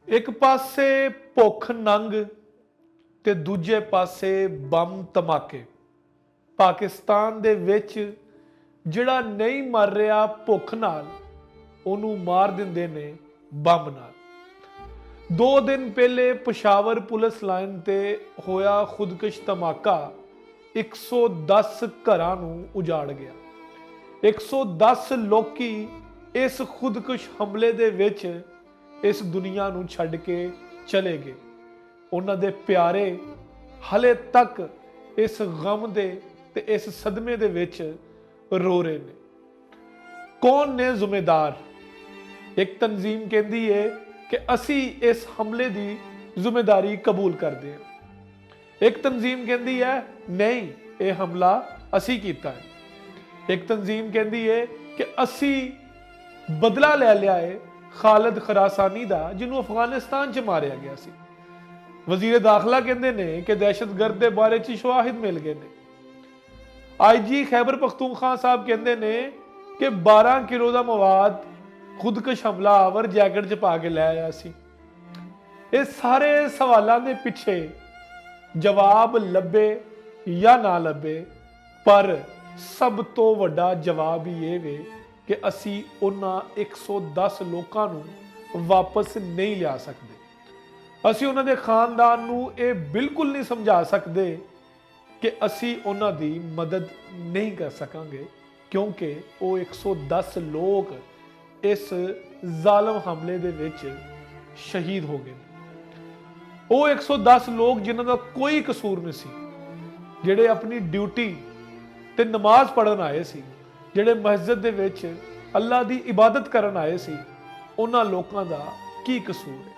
ਇੱਕ ਪਾਸੇ ਭੁੱਖ ਨੰਗ ਤੇ ਦੂਜੇ ਪਾਸੇ ਬੰਮ ਧਮਾਕੇ। ਪਾਕਿਸਤਾਨ ਦੇ ਵਿੱਚ ਜਿਹੜਾ ਨਹੀਂ ਮਰ ਰਿਹਾ ਭੁੱਖ ਨਾਲ, ਉਹਨੂੰ ਮਾਰ ਦਿੰਦੇ ਨੇ ਬੰਮ ਨਾਲ। 2 ਦਿਨ ਪਹਿਲੇ ਪਸ਼ਾਵਰ ਪੁਲਿਸ ਲਾਈਨ ਤੇ ਹੋਇਆ ਖੁਦਕੁਸ਼ ਧਮਾਕਾ 110 ਘਰਾਂ ਨੂੰ ਉਜਾੜ ਗਿਆ। 110 ਲੋਕੀ ਇਸ ਖੁਦਕੁਸ਼ ਹਮਲੇ ਦੇ ਵਿੱਚ ਇਸ ਦੁਨੀਆ ਨੂੰ ਛੱਡ ਕੇ ਚਲੇ ਗਏ। ਉਹਨਾਂ ਦੇ ਪਿਆਰੇ ਹਲੇ ਤੱਕ ਇਸ ਗਮ ਦੇ ਤੇ ਇਸ ਸਦਮੇ ਦੇ ਵਿੱਚ ਰੋ ਰਹੇ ਨੇ। ਕੌਣ ਨੇ ਜ਼ਿੰਮੇਦਾਰ? ਇੱਕ ਤਨਜ਼ੀਮ ਕਹਿੰਦੀ ਹੈ ਕਿ ਅਸੀਂ ਇਸ ਹਮਲੇ ਦੀ ਜ਼ਿੰਮੇਦਾਰੀ ਕਬੂਲ ਕਰਦੇ ਹਾਂ। ਇੱਕ ਤਨਜ਼ੀਮ ਕਹਿੰਦੀ ਹੈ ਨਹੀਂ, ਇਹ ਹਮਲਾ ਅਸੀਂ ਕੀਤਾ ਹੈ। ਇੱਕ ਤਨਜ਼ੀਮ ਕਹਿੰਦੀ ਹੈ ਕਿ ਅਸੀਂ ਬਦਲਾ ਲੈ ਲਿਆ ਹੈ ਖਾਲਿਦ ਖਰਾਸਾਨੀ ਦਾ, ਜਿਹਨੂੰ ਅਫਗਾਨਿਸਤਾਨ 'ਚ ਮਾਰਿਆ ਗਿਆ ਸੀ। ਵਜ਼ੀਰ ਦਾਖਲਾ ਕਹਿੰਦੇ ਨੇ ਕਿ ਦਹਿਸ਼ਤਗਰਦ ਦੇ ਬਾਰੇ 'ਚ ਸ਼ਵਾਹਿਦ ਮਿਲ ਗਏ ਨੇ। ਆਈਜੀ ਖੈਬਰ ਪਖਤੂਨਖਵਾ ਸਾਹਿਬ ਕਹਿੰਦੇ ਨੇ ਕਿ 12 ਕਿਲੋ ਦਾ ਮਵਾਦ ਖੁਦਕੁਸ਼ ਹਮਲਾਵਰ ਜੈਕਟ 'ਚ ਪਾ ਕੇ ਲੈ ਆਇਆ ਸੀ। ਇਹ ਸਾਰੇ ਸਵਾਲਾਂ ਦੇ ਪਿੱਛੇ ਜਵਾਬ ਲੱਭੇ ਜਾਂ ਨਾ ਲੱਭੇ, ਪਰ ਸਭ ਤੋਂ ਵੱਡਾ ਜਵਾਬ ਹੀ ਇਹ ਵੇ ਕਿ ਅਸੀਂ ਉਹਨਾਂ 110 ਲੋਕਾਂ ਨੂੰ ਵਾਪਸ ਨਹੀਂ ਲਿਆ ਸਕਦੇ। ਅਸੀਂ ਉਹਨਾਂ ਦੇ ਖਾਨਦਾਨ ਨੂੰ ਇਹ ਬਿਲਕੁਲ ਨਹੀਂ ਸਮਝਾ ਸਕਦੇ ਕਿ ਅਸੀਂ ਉਹਨਾਂ ਦੀ ਮਦਦ ਨਹੀਂ ਕਰ ਸਕਾਂਗੇ, ਕਿਉਂਕਿ ਉਹ 110 ਲੋਕ ਇਸ ਜ਼ਾਲਮ ਹਮਲੇ ਦੇ ਵਿੱਚ ਸ਼ਹੀਦ ਹੋ ਗਏ। ਉਹ 110 ਲੋਕ ਜਿਨ੍ਹਾਂ ਦਾ ਕੋਈ ਕਸੂਰ ਨਹੀਂ ਸੀ, ਜਿਹੜੇ ਆਪਣੀ ਡਿਊਟੀ ਤੇ ਨਮਾਜ਼ ਪੜ੍ਹਨ ਆਏ ਸੀ, ਜਿਹੜੇ ਮਸਜਿਦ ਦੇ ਵਿੱਚ ਅੱਲਾ ਦੀ ਇਬਾਦਤ ਕਰਨ ਆਏ ਸੀ, ਉਹਨਾਂ ਲੋਕਾਂ ਦਾ ਕੀ ਕਸੂਰ ਹੈ?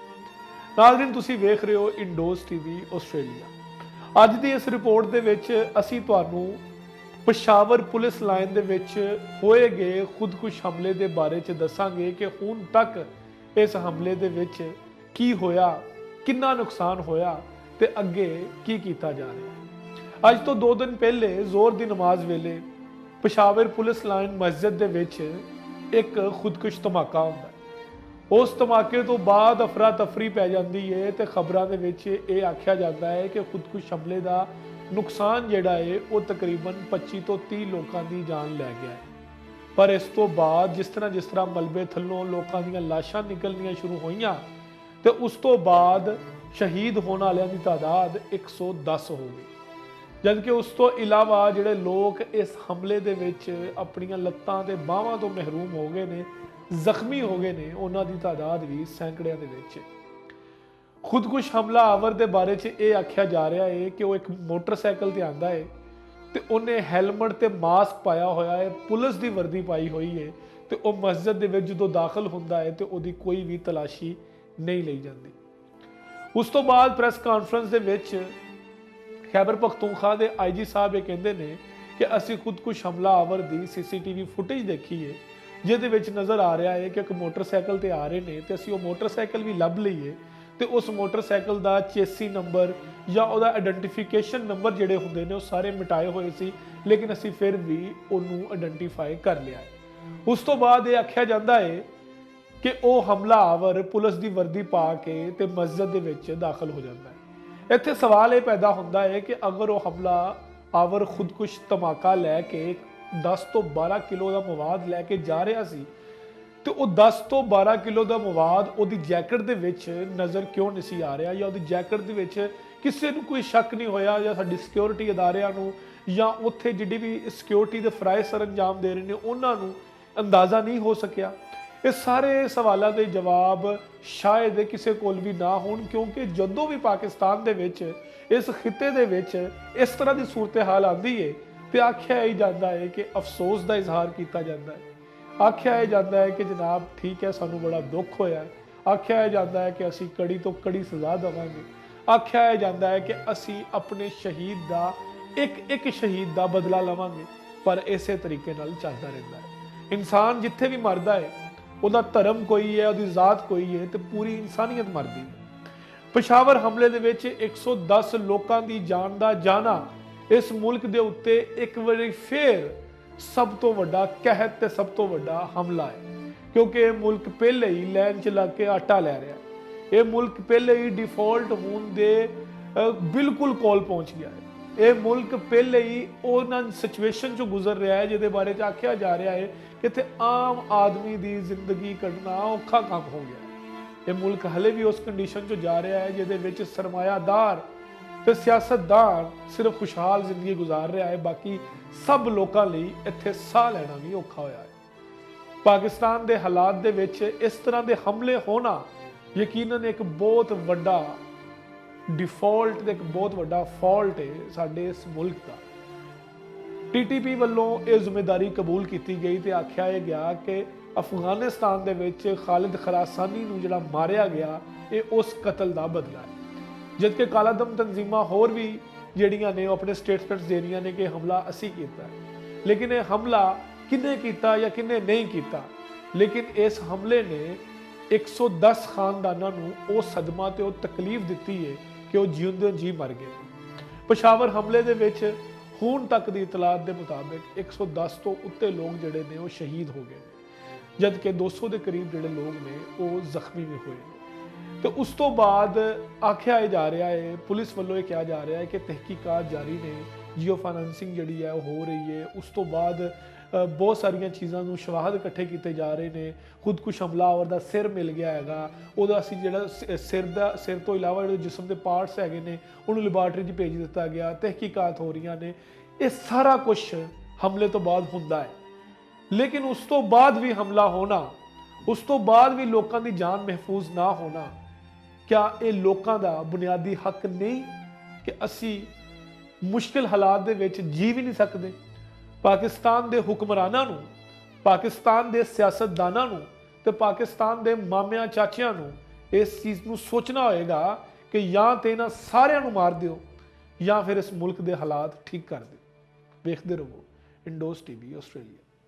ਨਾਜ਼ਰੀਨ, ਤੁਸੀਂ ਵੇਖ ਰਹੇ ਹੋ ਇੰਡੋਜ਼ ਟੀਵੀ ਆਸਟ੍ਰੇਲੀਆ। ਅੱਜ ਦੀ ਇਸ ਰਿਪੋਰਟ ਦੇ ਵਿੱਚ ਅਸੀਂ ਤੁਹਾਨੂੰ ਪਸ਼ਾਵਰ ਪੁਲਿਸ ਲਾਈਨ ਦੇ ਵਿੱਚ ਹੋਏ ਗਏ ਖੁਦਕੁਸ਼ ਹਮਲੇ ਦੇ ਬਾਰੇ 'ਚ ਦੱਸਾਂਗੇ ਕਿ ਹੁਣ ਤੱਕ ਇਸ ਹਮਲੇ ਦੇ ਵਿੱਚ ਕੀ ਹੋਇਆ, ਕਿੰਨਾ ਨੁਕਸਾਨ ਹੋਇਆ ਤੇ ਅੱਗੇ ਕੀ ਕੀਤਾ ਜਾ ਰਿਹਾ। ਅੱਜ ਤੋਂ 2 ਦਿਨ ਪਹਿਲੇ ਜ਼ੋਰ ਦੀ ਨਮਾਜ਼ ਵੇਲੇ ਪਸ਼ਾਵਰ ਪੁਲਿਸ ਲਾਈਨ ਮਸਜਿਦ ਦੇ ਵਿੱਚ ਇੱਕ ਖੁਦਕੁਸ਼ ਧਮਾਕਾ ਹੁੰਦਾ। ਉਸ ਧਮਾਕੇ ਤੋਂ ਬਾਅਦ ਅਫਰਾ ਤਫਰੀ ਪੈ ਜਾਂਦੀ ਹੈ ਤੇ ਖਬਰਾਂ ਦੇ ਵਿੱਚ ਇਹ ਆਖਿਆ ਜਾਂਦਾ ਹੈ ਕਿ ਖੁਦਕੁਸ਼ ਹਮਲੇ ਦਾ ਨੁਕਸਾਨ ਜਿਹੜਾ ਹੈ ਉਹ ਤਕਰੀਬਨ 25 ਤੋਂ 30 ਲੋਕਾਂ ਦੀ ਜਾਨ ਲੈ ਗਿਆ ਹੈ। ਪਰ ਇਸ ਤੋਂ ਬਾਅਦ ਜਿਸ ਤਰ੍ਹਾਂ ਮਲਬੇ ਥੱਲੋਂ ਲੋਕਾਂ ਦੀਆਂ ਲਾਸ਼ਾਂ ਨਿਕਲਣੀਆਂ ਸ਼ੁਰੂ ਹੋਈਆਂ ਤੇ ਉਸ ਤੋਂ ਬਾਅਦ ਸ਼ਹੀਦ ਹੋਣ ਵਾਲਿਆਂ ਦੀ ਤਾਦਾਦ 110 ਹੋ ਗਈ, ਜਦਕਿ ਉਸ ਤੋਂ ਇਲਾਵਾ ਜਿਹੜੇ ਲੋਕ ਇਸ ਹਮਲੇ ਦੇ ਵਿੱਚ ਆਪਣੀਆਂ ਲੱਤਾਂ ਤੇ ਬਾਹਾਂ ਤੋਂ ਮਹਿਰੂਮ ਹੋ ਗਏ ਨੇ, ਜ਼ਖਮੀ ਹੋ ਗਏ ਨੇ, ਉਹਨਾਂ ਦੀ ਤਾਦਾਦ ਵੀ ਸੈਂਕੜਿਆਂ ਦੇ ਵਿੱਚ। ਖੁਦਕੁਸ਼ ਹਮਲਾਵਰ ਦੇ ਬਾਰੇ 'ਚ ਇਹ ਆਖਿਆ ਜਾ ਰਿਹਾ ਹੈ ਕਿ ਉਹ ਇੱਕ ਮੋਟਰਸਾਈਕਲ ਤੇ ਆਂਦਾ ਹੈ ਤੇ ਉਹਨੇ ਹੈਲਮਟ ਤੇ ਮਾਸਕ ਪਾਇਆ ਹੋਇਆ ਹੈ, ਪੁਲਿਸ ਦੀ ਵਰਦੀ ਪਾਈ ਹੋਈ ਹੈ ਤੇ ਉਹ ਮਸਜਿਦ ਦੇ ਵਿੱਚ ਜਦੋਂ ਦਾਖਲ ਹੁੰਦਾ ਹੈ ਤੇ ਉਹਦੀ ਕੋਈ ਵੀ ਤਲਾਸ਼ੀ ਨਹੀਂ ਲਈ ਜਾਂਦੀ। ਉਸ ਤੋਂ ਬਾਅਦ ਪ੍ਰੈਸ ਕਾਨਫਰੰਸ ਦੇ ਵਿੱਚ ਖੈਬਰ ਪਖਤੂਨਖਵਾ ਦੇ ਆਈਜੀ ਸਾਹਿਬ ਇਹ ਕਹਿੰਦੇ ਨੇ ਕਿ ਅਸੀਂ ਖੁਦਕੁਸ਼ ਹਮਲਾਵਰ ਦੀ ਸੀਸੀਟੀਵੀ ਫੁਟੇਜ ਦੇਖੀ ਹੈ, ਜਿਹਦੇ ਵਿੱਚ ਨਜ਼ਰ ਆ ਰਿਹਾ ਹੈ ਕਿ ਇੱਕ ਮੋਟਰਸਾਈਕਲ ਤੇ ਆ ਰਹੇ ਨੇ ਤੇ ਅਸੀਂ ਉਹ ਮੋਟਰਸਾਈਕਲ ਵੀ ਲੱਭ ਲਈਏ ਤੇ ਉਸ ਮੋਟਰਸਾਈਕਲ ਦਾ ਚੇਸੀ ਨੰਬਰ ਜਾਂ ਉਹਦਾ ਆਇਡੈਂਟੀਫਿਕੇਸ਼ਨ ਨੰਬਰ ਜਿਹੜੇ ਹੁੰਦੇ ਨੇ ਉਹ ਸਾਰੇ ਮਿਟਾਏ ਹੋਏ ਸੀ, ਲੇਕਿਨ ਅਸੀਂ ਫਿਰ ਵੀ ਉਹਨੂੰ ਆਇਡੈਂਟੀਫਾਈ ਕਰ ਲਿਆ ਹੈ। ਉਸ ਤੋਂ ਬਾਅਦ ਇਹ ਆਖਿਆ ਜਾਂਦਾ ਹੈ ਕਿ ਉਹ ਹਮਲਾਵਰ ਪੁਲਿਸ ਦੀ ਵਰਦੀ ਪਾ ਕੇ ਤੇ ਮਸਜਿਦ ਦੇ ਵਿੱਚ ਦਾਖਲ ਹੋ ਜਾਂਦਾ ਹੈ। ਇੱਥੇ ਸਵਾਲ ਇਹ ਪੈਦਾ ਹੁੰਦਾ ਹੈ ਕਿ ਅਗਰ ਉਹ ਹਮਲਾਵਰ ਖੁਦਕੁਸ਼ ਧਮਾਕਾ ਲੈ ਕੇ 10 ਤੋਂ 12 ਕਿਲੋ ਦਾ ਮਵਾਦ ਲੈ ਕੇ ਜਾ ਰਿਹਾ ਸੀ ਤੇ ਉਹ 10 ਤੋਂ 12 ਕਿਲੋ ਦਾ ਮਵਾਦ ਉਹਦੀ ਜੈਕਟ ਦੇ ਵਿੱਚ ਨਜ਼ਰ ਕਿਉਂ ਨਹੀਂ ਸੀ ਆ ਰਿਹਾ, ਜਾਂ ਉਹਦੀ ਜੈਕਟ ਦੇ ਵਿੱਚ ਕਿਸੇ ਨੂੰ ਕੋਈ ਸ਼ੱਕ ਨਹੀਂ ਹੋਇਆ, ਜਾਂ ਸਾਡੀ ਸਿਕਿਉਰਿਟੀ ਅਦਾਰਿਆਂ ਨੂੰ ਜਾਂ ਉੱਥੇ ਜਿਹੜੀ ਵੀ ਸਿਕਿਉਰਿਟੀ ਦੇ ਫਰਾਇਜ਼ ਸਰੰਜਾਮ ਦੇ ਰਹੇ ਨੇ ਉਹਨਾਂ ਨੂੰ ਅੰਦਾਜ਼ਾ ਨਹੀਂ ਹੋ ਸਕਿਆ। ਇਹ ਸਾਰੇ ਸਵਾਲਾਂ ਦੇ ਜਵਾਬ ਸ਼ਾਇਦ ਕਿਸੇ ਕੋਲ ਵੀ ਨਾ ਹੋਣ, ਕਿਉਂਕਿ ਜਦੋਂ ਵੀ ਪਾਕਿਸਤਾਨ ਦੇ ਵਿੱਚ ਇਸ ਖਿੱਤੇ ਦੇ ਵਿੱਚ ਇਸ ਤਰ੍ਹਾਂ ਦੀ ਸੂਰਤ ਹਾਲ ਆਉਂਦੀ ਹੈ ਤੇ ਆਖਿਆ ਹੀ ਜਾਂਦਾ ਹੈ ਕਿ ਅਫਸੋਸ ਦਾ ਇਜ਼ਹਾਰ ਕੀਤਾ ਜਾਂਦਾ ਹੈ। ਆਖਿਆ ਇਹ ਜਾਂਦਾ ਹੈ ਕਿ ਜਨਾਬ ਠੀਕ ਹੈ, ਸਾਨੂੰ ਬੜਾ ਦੁੱਖ ਹੋਇਆ ਹੈ। ਆਖਿਆ ਇਹ ਜਾਂਦਾ ਹੈ ਕਿ ਅਸੀਂ ਕੜੀ ਤੋਂ ਕੜੀ ਸਜ਼ਾ ਦੇਵਾਂਗੇ। ਆਖਿਆ ਇਹ ਜਾਂਦਾ ਹੈ ਕਿ ਅਸੀਂ ਆਪਣੇ ਸ਼ਹੀਦ ਦਾ ਇੱਕ ਸ਼ਹੀਦ ਦਾ ਬਦਲਾ ਲਵਾਂਗੇ। ਪਰ ਇਸੇ ਤਰੀਕੇ ਨਾਲ ਚੱਲਦਾ ਰਹਿੰਦਾ ਹੈ। ਇਨਸਾਨ ਜਿੱਥੇ ਵੀ ਮਰਦਾ ਹੈ, ਉਹਦਾ ਧਰਮ ਕੋਈ ਹੈ, ਉਹਦੀ ਜ਼ਾਤ ਕੋਈ ਹੈ ਤੇ ਪੂਰੀ ਇਨਸਾਨੀਅਤ ਮਰਦੀ ਹੈ। ਪਸ਼ਾਵਰ ਹਮਲੇ ਦੇ ਵਿੱਚ 110 ਲੋਕਾਂ ਦੀ ਜਾਨ ਦਾ ਜਾਣਾ ਇਸ ਮੁਲਕ ਦੇ ਉੱਤੇ ਇੱਕ ਵਾਰੀ ਫੇਰ ਸਭ ਤੋਂ ਵੱਡਾ ਕਹਿਤ ਤੇ ਸਭ ਤੋਂ ਵੱਡਾ ਹਮਲਾ ਹੈ, ਕਿਉਂਕਿ ਇਹ ਮੁਲਕ ਪਹਿਲੇ ਹੀ ਲਾਈਨ 'ਚ ਲੱਗ ਕੇ ਆਟਾ ਲੈ ਰਿਹਾ। ਇਹ ਮੁਲਕ ਪਹਿਲੇ ਹੀ ਡਿਫਾਲਟ ਹੋਣ ਦੇ ਬਿਲਕੁਲ ਕੋਲ ਪਹੁੰਚ ਗਿਆ ਹੈ। ਇਹ ਮੁਲਕ ਪਹਿਲੇ ਹੀ ਉਹਨਾਂ ਸਿਚੁਏਸ਼ਨ ਚੋਂ ਗੁਜ਼ਰ ਰਿਹਾ ਹੈ ਜਿਹਦੇ ਬਾਰੇ ਚ ਆਖਿਆ ਜਾ ਰਿਹਾ ਹੈ ਕਿ ਇੱਥੇ ਆਮ ਆਦਮੀ ਦੀ ਜ਼ਿੰਦਗੀ ਕੱਢਣਾ ਔਖਾ ਕੰਮ ਹੋ ਗਿਆ ਹੈ। ਇਹ ਮੁਲਕ ਹਲੇ ਵੀ ਉਸ ਕੰਡੀਸ਼ਨ ਚੋਂ ਜਾ ਰਿਹਾ ਹੈ ਜਿਹਦੇ ਵਿੱਚ ਸਰਮਾਇਆਦਾਰ ਤੇ ਸਿਆਸਤਦਾਨ ਸਿਰਫ ਖੁਸ਼ਹਾਲ ਜ਼ਿੰਦਗੀ ਗੁਜ਼ਾਰ ਰਿਹਾ ਹੈ, ਬਾਕੀ ਸਭ ਲੋਕਾਂ ਲਈ ਇੱਥੇ ਸਾਹ ਲੈਣਾ ਵੀ ਔਖਾ ਹੋਇਆ ਹੈ। ਪਾਕਿਸਤਾਨ ਦੇ ਹਾਲਾਤ ਦੇ ਵਿੱਚ ਇਸ ਤਰ੍ਹਾਂ ਦੇ ਹਮਲੇ ਹੋਣਾ ਯਕੀਨਨ ਇੱਕ ਬਹੁਤ ਵੱਡਾ ਡਿਫਾਲਟ ਤੇ ਇੱਕ ਬਹੁਤ ਵੱਡਾ ਫਾਲਟ ਹੈ ਸਾਡੇ ਇਸ ਮੁਲਕ ਦਾ। TTP ਵੱਲੋਂ ਇਹ ਜ਼ਿੰਮੇਵਾਰੀ ਕਬੂਲ ਕੀਤੀ ਗਈ ਤੇ ਆਖਿਆ ਇਹ ਗਿਆ ਕਿ ਅਫਗਾਨਿਸਤਾਨ ਦੇ ਵਿੱਚ ਖਾਲਿਦ ਖਰਾਸਾਨੀ ਨੂੰ ਜਿਹੜਾ ਮਾਰਿਆ ਗਿਆ ਇਹ ਉਸ ਕਤਲ ਦਾ ਬਦਲਾ ਹੈ, ਜਦਕਿ ਕਾਲਾਦਮ ਤਨਜ਼ੀਮਾਂ ਹੋਰ ਵੀ ਜਿਹੜੀਆਂ ਨੇ ਉਹ ਆਪਣੇ ਸਟੇਟਮੈਂਟਸ ਦੇ ਰਹੀਆਂ ਨੇ ਕਿ ਹਮਲਾ ਅਸੀਂ ਕੀਤਾ ਹੈ। ਲੇਕਿਨ ਇਹ ਹਮਲਾ ਕਿਹਨੇ ਕੀਤਾ ਜਾਂ ਕਿਹਨੇ ਨਹੀਂ ਕੀਤਾ, ਲੇਕਿਨ ਇਸ ਹਮਲੇ ਨੇ 110 ਖਾਨਦਾਨਾਂ ਨੂੰ ਉਹ ਸਦਮਾ ਤੇ ਉਹ ਤਕਲੀਫ ਦਿੱਤੀ ਹੈ ਕਿ ਉਹ ਜਿਉਂਦੇ ਜੀ ਮਰ ਗਏ। ਪਸ਼ਾਵਰ ਹਮਲੇ ਦੇ ਵਿੱਚ ਹੁਣ ਤੱਕ ਦੀ ਇਤਲਾਤ ਦੇ ਮੁਤਾਬਿਕ 110 ਤੋਂ ਉੱਤੇ ਲੋਕ ਜਿਹੜੇ ਨੇ ਉਹ ਸ਼ਹੀਦ ਹੋ ਗਏ, ਜਦਕਿ 200 ਦੇ ਕਰੀਬ ਜਿਹੜੇ ਲੋਕ ਨੇ ਉਹ ਜ਼ਖਮੀ ਵੀ ਹੋਏ। ਤੇ ਉਸ ਤੋਂ ਬਾਅਦ ਆਖਿਆ ਜਾ ਰਿਹਾ ਹੈ, ਪੁਲਿਸ ਵੱਲੋਂ ਇਹ ਕਿਹਾ ਜਾ ਰਿਹਾ ਹੈ ਕਿ ਤਹਿਕੀਕਾਤ ਜਾਰੀ ਨੇ, ਜੀਓ ਫਾਈਨੈਂਸਿੰਗ ਜਿਹੜੀ ਹੈ ਉਹ ਹੋ ਰਹੀ ਹੈ। ਉਸ ਤੋਂ ਬਾਅਦ ਬਹੁਤ ਸਾਰੀਆਂ ਚੀਜ਼ਾਂ ਨੂੰ ਸ਼ਵਾਹਦ ਇਕੱਠੇ ਕੀਤੇ ਜਾ ਰਹੇ ਨੇ। ਖੁਦਕੁਸ਼ ਹਮਲਾਵਰ ਦਾ ਸਿਰ ਮਿਲ ਗਿਆ ਹੈਗਾ, ਉਹਦਾ ਅਸੀਂ ਜਿਹੜਾ ਸਿਰ ਤੋਂ ਇਲਾਵਾ ਜਿਹੜੇ ਜਿਸਮ ਦੇ ਪਾਰਟਸ ਹੈਗੇ ਨੇ ਉਹਨੂੰ ਲੈਬਾਰਟਰੀ 'ਚ ਭੇਜ ਦਿੱਤਾ ਗਿਆ। ਤਹਿਕੀਕਾਤ ਹੋ ਰਹੀਆਂ ਨੇ। ਇਹ ਸਾਰਾ ਕੁਝ ਹਮਲੇ ਤੋਂ ਬਾਅਦ ਹੁੰਦਾ ਹੈ, ਲੇਕਿਨ ਉਸ ਤੋਂ ਬਾਅਦ ਵੀ ਹਮਲਾ ਹੋਣਾ, ਉਸ ਤੋਂ ਬਾਅਦ ਵੀ ਲੋਕਾਂ ਦੀ ਜਾਨ ਮਹਿਫੂਜ਼ ਨਾ ਹੋਣਾ, ਕਿਆ ਇਹ ਲੋਕਾਂ ਦਾ ਬੁਨਿਆਦੀ ਹੱਕ ਨਹੀਂ ਕਿ ਅਸੀਂ ਮੁਸ਼ਕਿਲ ਹਾਲਾਤ ਦੇ ਵਿੱਚ ਜੀ ਵੀ ਨਹੀਂ ਸਕਦੇ? ਪਾਕਿਸਤਾਨ ਦੇ ਹੁਕਮਰਾਨਾਂ ਨੂੰ, ਪਾਕਿਸਤਾਨ ਦੇ ਸਿਆਸਤਦਾਨਾਂ ਨੂੰ ਤੇ ਪਾਕਿਸਤਾਨ ਦੇ ਮਾਮਿਆਂ ਚਾਚਿਆਂ ਨੂੰ ਇਸ ਚੀਜ਼ ਨੂੰ ਸੋਚਣਾ ਹੋਏਗਾ ਕਿ ਜਾਂ ਤੇ ਇਹਨਾਂ ਸਾਰਿਆਂ ਨੂੰ ਮਾਰ ਦਿਓ ਜਾਂ ਫਿਰ ਇਸ ਮੁਲਕ ਦੇ ਹਾਲਾਤ ਠੀਕ ਕਰ ਦਿਓ। ਵੇਖਦੇ ਰਹੋ ਇੰਡੋਜ਼ TV ਆਸਟ੍ਰੇਲੀਆ।